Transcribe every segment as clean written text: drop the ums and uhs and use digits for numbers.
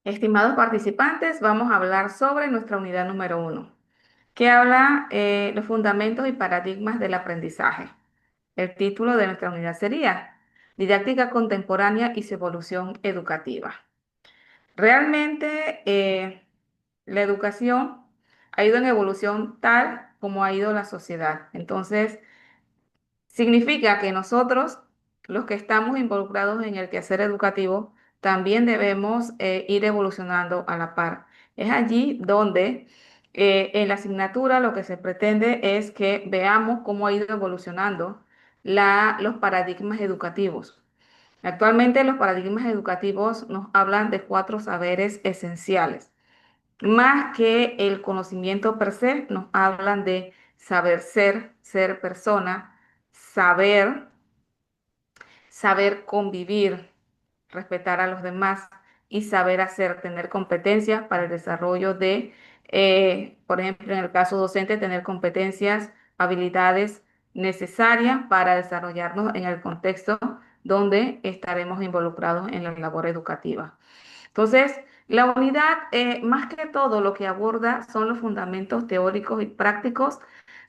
Estimados participantes, vamos a hablar sobre nuestra unidad número uno, que habla los fundamentos y paradigmas del aprendizaje. El título de nuestra unidad sería Didáctica contemporánea y su evolución educativa. Realmente la educación ha ido en evolución tal como ha ido la sociedad. Entonces, significa que nosotros, los que estamos involucrados en el quehacer educativo, también debemos ir evolucionando a la par. Es allí donde en la asignatura lo que se pretende es que veamos cómo ha ido evolucionando los paradigmas educativos. Actualmente los paradigmas educativos nos hablan de cuatro saberes esenciales. Más que el conocimiento per se, nos hablan de saber ser, ser persona, saber, saber convivir, respetar a los demás y saber hacer, tener competencias para el desarrollo de, por ejemplo, en el caso docente, tener competencias, habilidades necesarias para desarrollarnos en el contexto donde estaremos involucrados en la labor educativa. Entonces, la unidad, más que todo, lo que aborda son los fundamentos teóricos y prácticos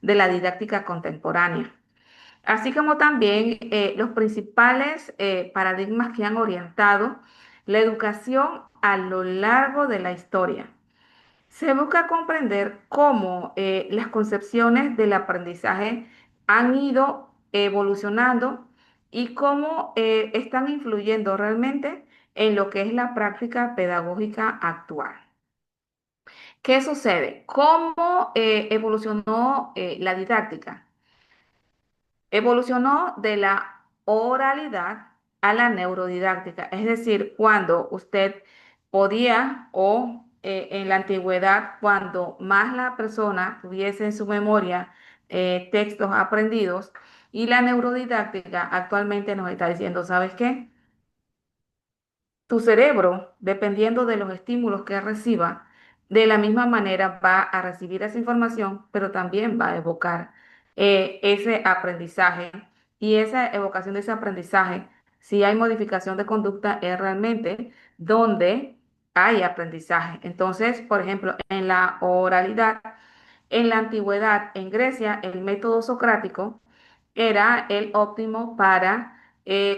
de la didáctica contemporánea, así como también los principales paradigmas que han orientado la educación a lo largo de la historia. Se busca comprender cómo las concepciones del aprendizaje han ido evolucionando y cómo están influyendo realmente en lo que es la práctica pedagógica actual. ¿Qué sucede? ¿Cómo evolucionó la didáctica? Evolucionó de la oralidad a la neurodidáctica, es decir, cuando usted podía o en la antigüedad, cuando más la persona tuviese en su memoria textos aprendidos, y la neurodidáctica actualmente nos está diciendo, ¿sabes qué? Tu cerebro, dependiendo de los estímulos que reciba, de la misma manera va a recibir esa información, pero también va a evocar ese aprendizaje. Y esa evocación de ese aprendizaje, si hay modificación de conducta, es realmente donde hay aprendizaje. Entonces, por ejemplo, en la oralidad, en la antigüedad, en Grecia, el método socrático era el óptimo para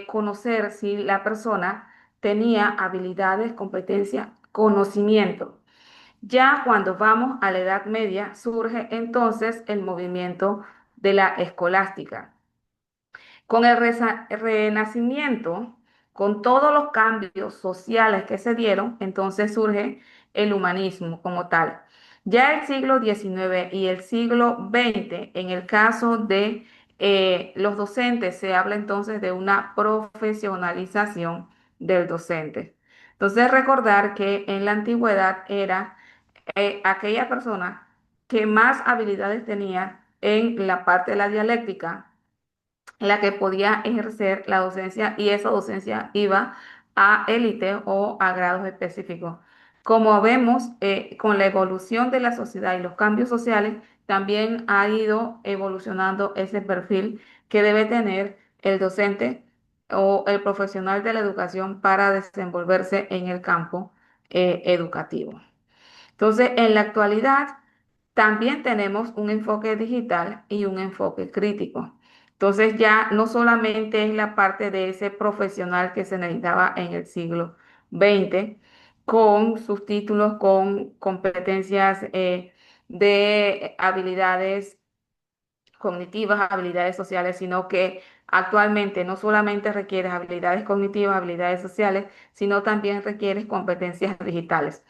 conocer si la persona tenía habilidades, competencia, conocimiento. Ya cuando vamos a la Edad Media surge entonces el movimiento de la escolástica. Con el Renacimiento, con todos los cambios sociales que se dieron, entonces surge el humanismo como tal. Ya el siglo XIX y el siglo XX, en el caso de los docentes, se habla entonces de una profesionalización del docente. Entonces, recordar que en la antigüedad era aquella persona que más habilidades tenía en la parte de la dialéctica, la que podía ejercer la docencia, y esa docencia iba a élite o a grados específicos. Como vemos, con la evolución de la sociedad y los cambios sociales, también ha ido evolucionando ese perfil que debe tener el docente o el profesional de la educación para desenvolverse en el campo educativo. Entonces, en la actualidad también tenemos un enfoque digital y un enfoque crítico. Entonces, ya no solamente es la parte de ese profesional que se necesitaba en el siglo XX, con sus títulos, con competencias de habilidades cognitivas, habilidades sociales, sino que actualmente no solamente requieres habilidades cognitivas, habilidades sociales, sino también requieres competencias digitales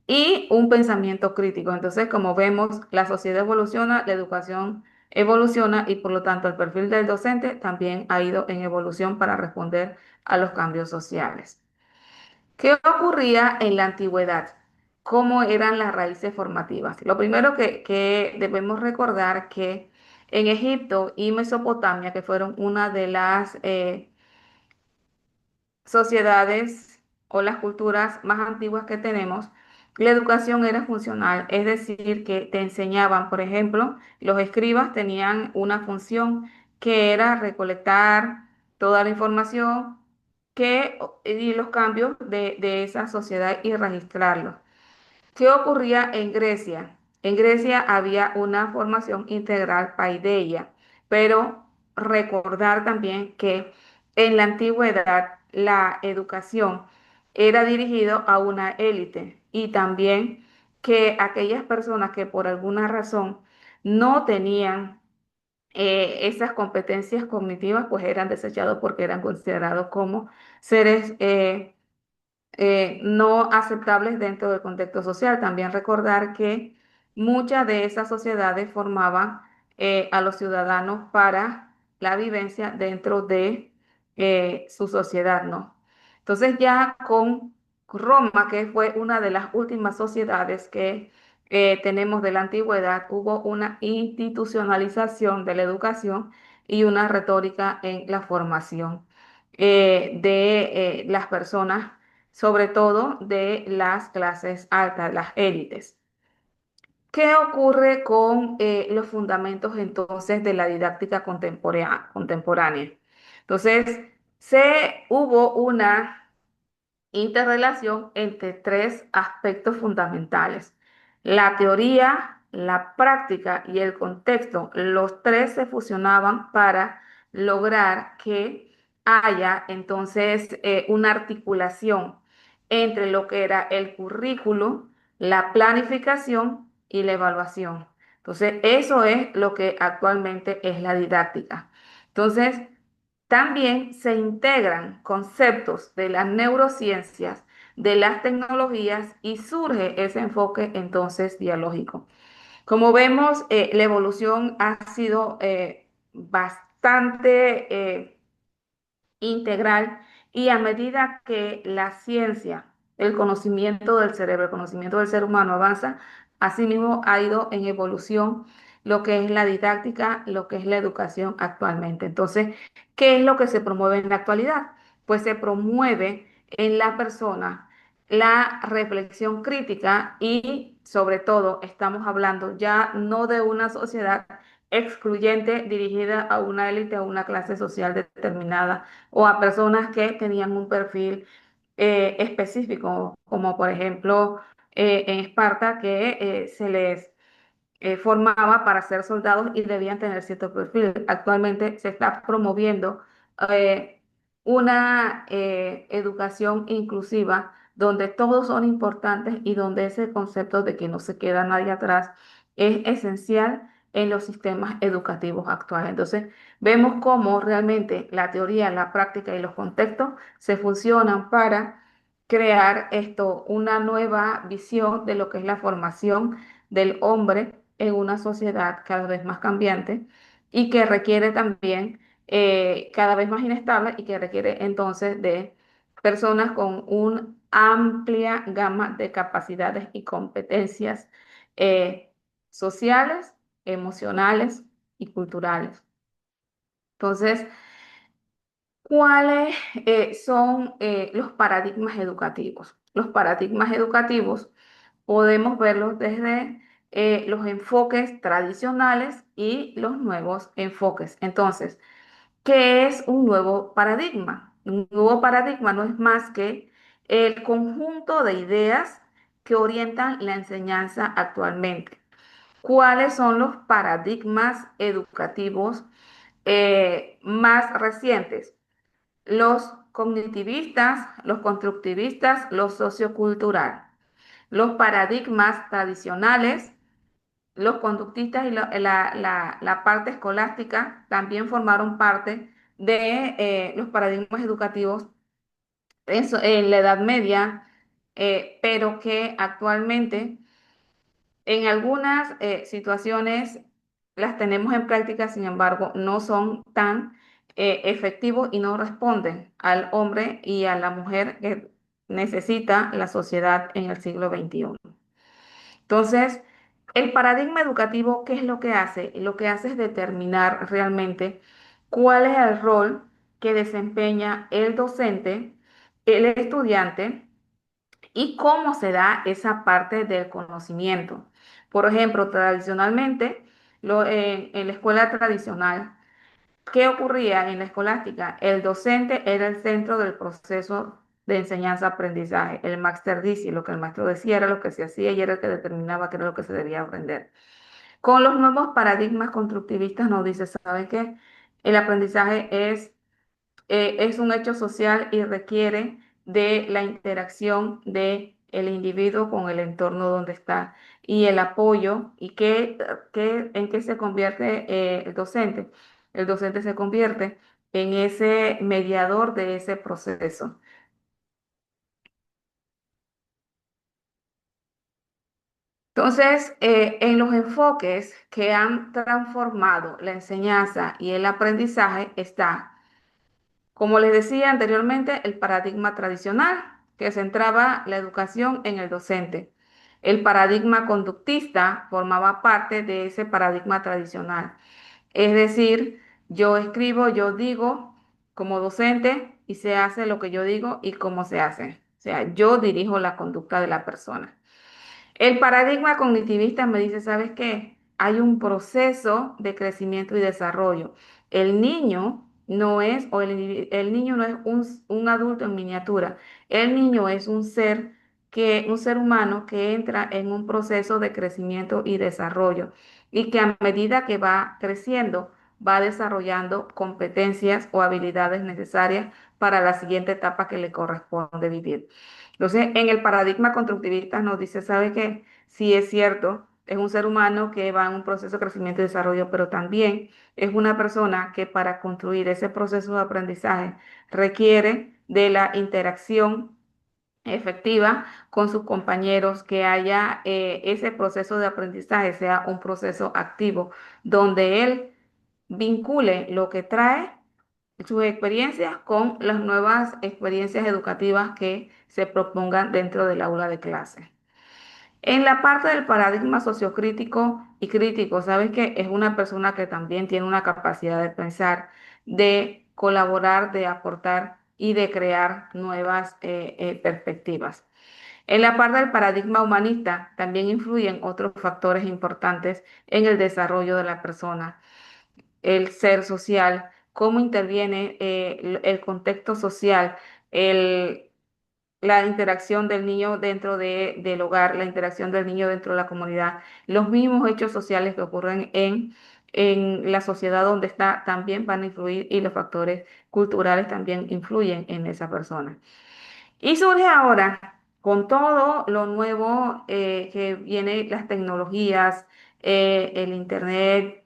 y un pensamiento crítico. Entonces, como vemos, la sociedad evoluciona, la educación evoluciona y por lo tanto el perfil del docente también ha ido en evolución para responder a los cambios sociales. ¿Qué ocurría en la antigüedad? ¿Cómo eran las raíces formativas? Lo primero que debemos recordar que en Egipto y Mesopotamia, que fueron una de las sociedades o las culturas más antiguas que tenemos, la educación era funcional, es decir, que te enseñaban, por ejemplo, los escribas tenían una función que era recolectar toda la información y los cambios de esa sociedad y registrarlos. ¿Qué ocurría en Grecia? En Grecia había una formación integral paideia, pero recordar también que en la antigüedad la educación era dirigido a una élite y también que aquellas personas que por alguna razón no tenían esas competencias cognitivas, pues eran desechados porque eran considerados como seres no aceptables dentro del contexto social. También recordar que muchas de esas sociedades formaban a los ciudadanos para la vivencia dentro de su sociedad, ¿no? Entonces ya con Roma, que fue una de las últimas sociedades que tenemos de la antigüedad, hubo una institucionalización de la educación y una retórica en la formación de las personas, sobre todo de las clases altas, las élites. ¿Qué ocurre con los fundamentos entonces de la didáctica contemporánea? Entonces, hubo una interrelación entre tres aspectos fundamentales: la teoría, la práctica y el contexto. Los tres se fusionaban para lograr que haya entonces una articulación entre lo que era el currículo, la planificación y la evaluación. Entonces, eso es lo que actualmente es la didáctica. Entonces, también se integran conceptos de las neurociencias, de las tecnologías y surge ese enfoque entonces dialógico. Como vemos, la evolución ha sido bastante integral y a medida que la ciencia, el conocimiento del cerebro, el conocimiento del ser humano avanza, asimismo ha ido en evolución lo que es la didáctica, lo que es la educación actualmente. Entonces, ¿qué es lo que se promueve en la actualidad? Pues se promueve en la persona la reflexión crítica y sobre todo estamos hablando ya no de una sociedad excluyente dirigida a una élite, a una clase social determinada o a personas que tenían un perfil específico, como por ejemplo en Esparta, que se les formaba para ser soldados y debían tener cierto perfil. Actualmente se está promoviendo eh, una educación inclusiva donde todos son importantes y donde ese concepto de que no se queda nadie atrás es esencial en los sistemas educativos actuales. Entonces, vemos cómo realmente la teoría, la práctica y los contextos se funcionan para crear esto, una nueva visión de lo que es la formación del hombre en una sociedad cada vez más cambiante y que requiere también cada vez más inestable y que requiere entonces de personas con una amplia gama de capacidades y competencias eh, sociales, emocionales y culturales. Entonces, ¿cuáles son los paradigmas educativos? Los paradigmas educativos podemos verlos desde los enfoques tradicionales y los nuevos enfoques. Entonces, ¿qué es un nuevo paradigma? Un nuevo paradigma no es más que el conjunto de ideas que orientan la enseñanza actualmente. ¿Cuáles son los paradigmas educativos más recientes? Los cognitivistas, los constructivistas, los sociocultural. Los paradigmas tradicionales, los conductistas y la parte escolástica también formaron parte de los paradigmas educativos en la Edad Media, pero que actualmente en algunas situaciones las tenemos en práctica, sin embargo, no son tan efectivos y no responden al hombre y a la mujer que necesita la sociedad en el siglo XXI. Entonces, el paradigma educativo, ¿qué es lo que hace? Lo que hace es determinar realmente cuál es el rol que desempeña el docente, el estudiante y cómo se da esa parte del conocimiento. Por ejemplo, tradicionalmente, en la escuela tradicional, ¿Qué ocurría en la escolástica? El docente era el centro del proceso de enseñanza-aprendizaje, el máster dice, lo que el maestro decía era lo que se hacía y era el que determinaba qué era lo que se debía aprender. Con los nuevos paradigmas constructivistas nos dice, ¿sabe qué? El aprendizaje es un hecho social y requiere de la interacción de el individuo con el entorno donde está y el apoyo y en qué se convierte el docente. El docente se convierte en ese mediador de ese proceso. Entonces, en los enfoques que han transformado la enseñanza y el aprendizaje está, como les decía anteriormente, el paradigma tradicional, que centraba la educación en el docente. El paradigma conductista formaba parte de ese paradigma tradicional. Es decir, yo escribo, yo digo como docente y se hace lo que yo digo y cómo se hace. O sea, yo dirijo la conducta de la persona. El paradigma cognitivista me dice, ¿sabes qué? Hay un proceso de crecimiento y desarrollo. El niño no es, o el niño no es un adulto en miniatura. El niño es un ser humano que entra en un proceso de crecimiento y desarrollo y que a medida que va creciendo, va desarrollando competencias o habilidades necesarias para la siguiente etapa que le corresponde vivir. Entonces, en el paradigma constructivista nos dice, ¿sabe qué? Sí es cierto, es un ser humano que va en un proceso de crecimiento y desarrollo, pero también es una persona que para construir ese proceso de aprendizaje requiere de la interacción efectiva con sus compañeros, que haya ese proceso de aprendizaje sea un proceso activo, donde él vincule lo que trae sus experiencias con las nuevas experiencias educativas que se propongan dentro del aula de clase. En la parte del paradigma sociocrítico y crítico, sabes que es una persona que también tiene una capacidad de pensar, de colaborar, de aportar y de crear nuevas perspectivas. En la parte del paradigma humanista también influyen otros factores importantes en el desarrollo de la persona, el ser social, cómo interviene el contexto social, el, la interacción del niño del hogar, la interacción del niño dentro de la comunidad, los mismos hechos sociales que ocurren en la sociedad donde está también van a influir y los factores culturales también influyen en esa persona. Y surge ahora con todo lo nuevo que viene, las tecnologías, el internet,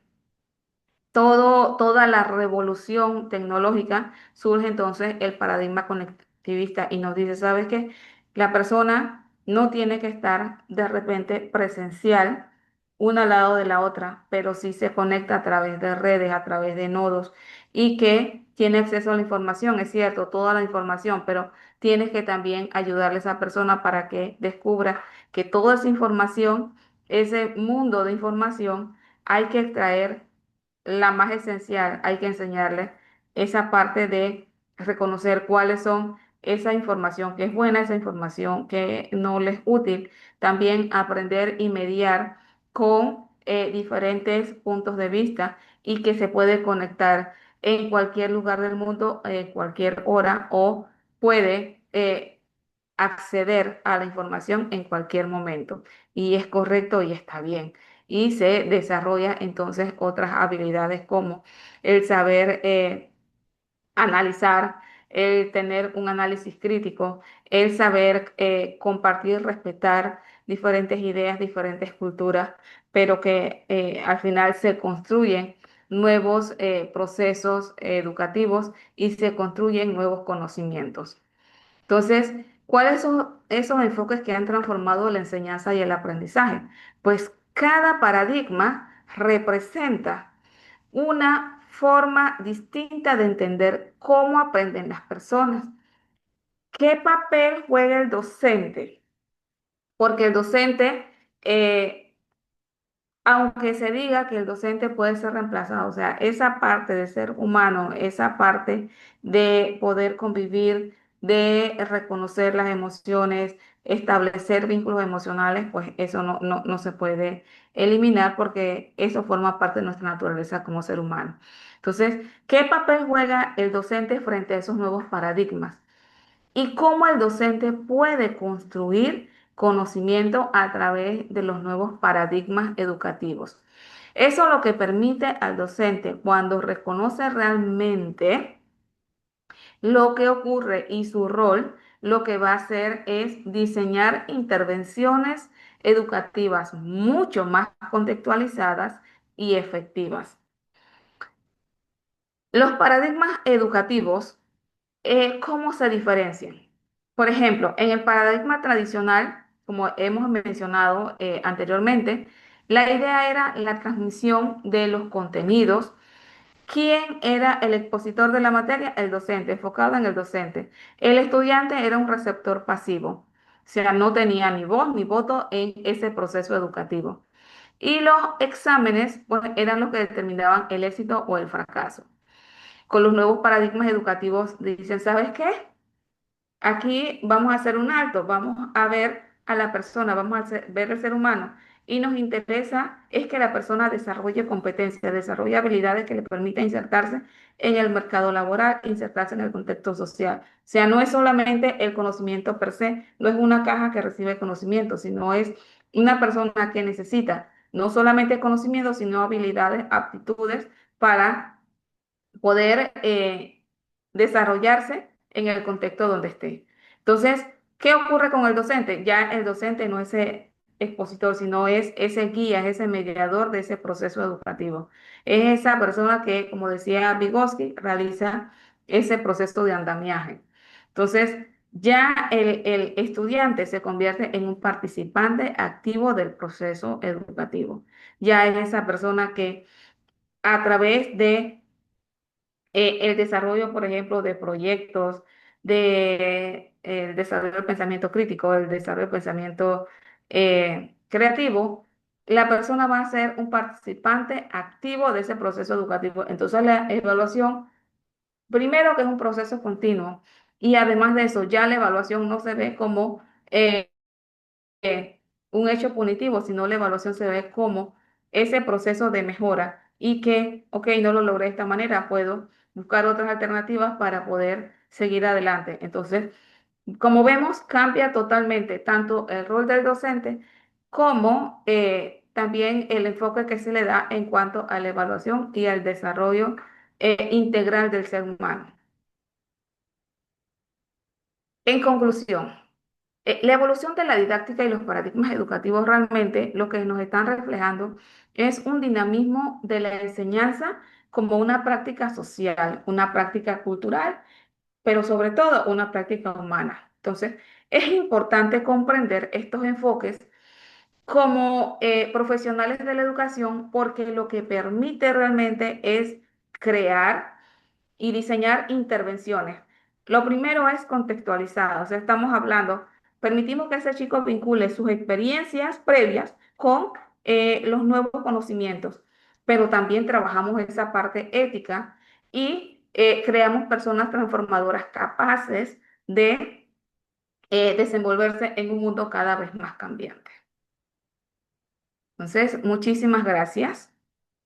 toda la revolución tecnológica, surge entonces el paradigma conectivista y nos dice, ¿sabes qué? La persona no tiene que estar de repente presencial una al lado de la otra, pero sí se conecta a través de redes, a través de nodos y que tiene acceso a la información, es cierto, toda la información, pero tienes que también ayudarle a esa persona para que descubra que toda esa información, ese mundo de información, hay que extraer la más esencial, hay que enseñarles esa parte de reconocer cuáles son esa información que es buena, esa información que no les es útil. También aprender y mediar con diferentes puntos de vista y que se puede conectar en cualquier lugar del mundo, cualquier hora o puede acceder a la información en cualquier momento. Y es correcto y está bien y se desarrolla entonces otras habilidades como el saber analizar, el tener un análisis crítico, el saber compartir, respetar diferentes ideas, diferentes culturas, pero que al final se construyen nuevos procesos educativos y se construyen nuevos conocimientos. Entonces, ¿cuáles son esos enfoques que han transformado la enseñanza y el aprendizaje? Pues cada paradigma representa una forma distinta de entender cómo aprenden las personas. ¿Qué papel juega el docente? Porque el docente aunque se diga que el docente puede ser reemplazado, o sea, esa parte de ser humano, esa parte de poder convivir, de reconocer las emociones, establecer vínculos emocionales, pues eso no se puede eliminar porque eso forma parte de nuestra naturaleza como ser humano. Entonces, ¿qué papel juega el docente frente a esos nuevos paradigmas? Y cómo el docente puede construir conocimiento a través de los nuevos paradigmas educativos. Eso es lo que permite al docente cuando reconoce realmente lo que ocurre y su rol, lo que va a hacer es diseñar intervenciones educativas mucho más contextualizadas y efectivas. Los paradigmas educativos, ¿cómo se diferencian? Por ejemplo, en el paradigma tradicional, como hemos mencionado anteriormente, la idea era la transmisión de los contenidos. ¿Quién era el expositor de la materia? El docente, enfocado en el docente. El estudiante era un receptor pasivo, o sea, no tenía ni voz ni voto en ese proceso educativo. Y los exámenes, pues, eran los que determinaban el éxito o el fracaso. Con los nuevos paradigmas educativos dicen, ¿sabes qué? Aquí vamos a hacer un alto, vamos a ver a la persona, vamos a ver el ser humano y nos interesa es que la persona desarrolle competencias, desarrolle habilidades que le permitan insertarse en el mercado laboral, insertarse en el contexto social. O sea, no es solamente el conocimiento per se, no es una caja que recibe conocimiento, sino es una persona que necesita no solamente conocimiento, sino habilidades, aptitudes para poder desarrollarse en el contexto donde esté. Entonces, ¿qué ocurre con el docente? Ya el docente no es ese expositor, sino es ese guía, es ese mediador de ese proceso educativo. Es esa persona que, como decía Vygotsky, realiza ese proceso de andamiaje. Entonces, ya el estudiante se convierte en un participante activo del proceso educativo. Ya es esa persona que a través de el desarrollo, por ejemplo, de proyectos, de el desarrollo del pensamiento crítico, el desarrollo del pensamiento creativo, la persona va a ser un participante activo de ese proceso educativo. Entonces, la evaluación, primero que es un proceso continuo, y además de eso, ya la evaluación no se ve como un hecho punitivo, sino la evaluación se ve como ese proceso de mejora y que, ok, no lo logré de esta manera, puedo buscar otras alternativas para poder seguir adelante. Entonces, como vemos, cambia totalmente tanto el rol del docente como también el enfoque que se le da en cuanto a la evaluación y al desarrollo integral del ser humano. En conclusión, la evolución de la didáctica y los paradigmas educativos realmente lo que nos están reflejando es un dinamismo de la enseñanza como una práctica social, una práctica cultural, pero sobre todo una práctica humana. Entonces, es importante comprender estos enfoques como profesionales de la educación porque lo que permite realmente es crear y diseñar intervenciones. Lo primero es contextualizar, o sea, estamos hablando, permitimos que ese chico vincule sus experiencias previas con los nuevos conocimientos, pero también trabajamos esa parte ética y creamos personas transformadoras capaces de desenvolverse en un mundo cada vez más cambiante. Entonces, muchísimas gracias.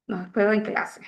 Nos espero en clase.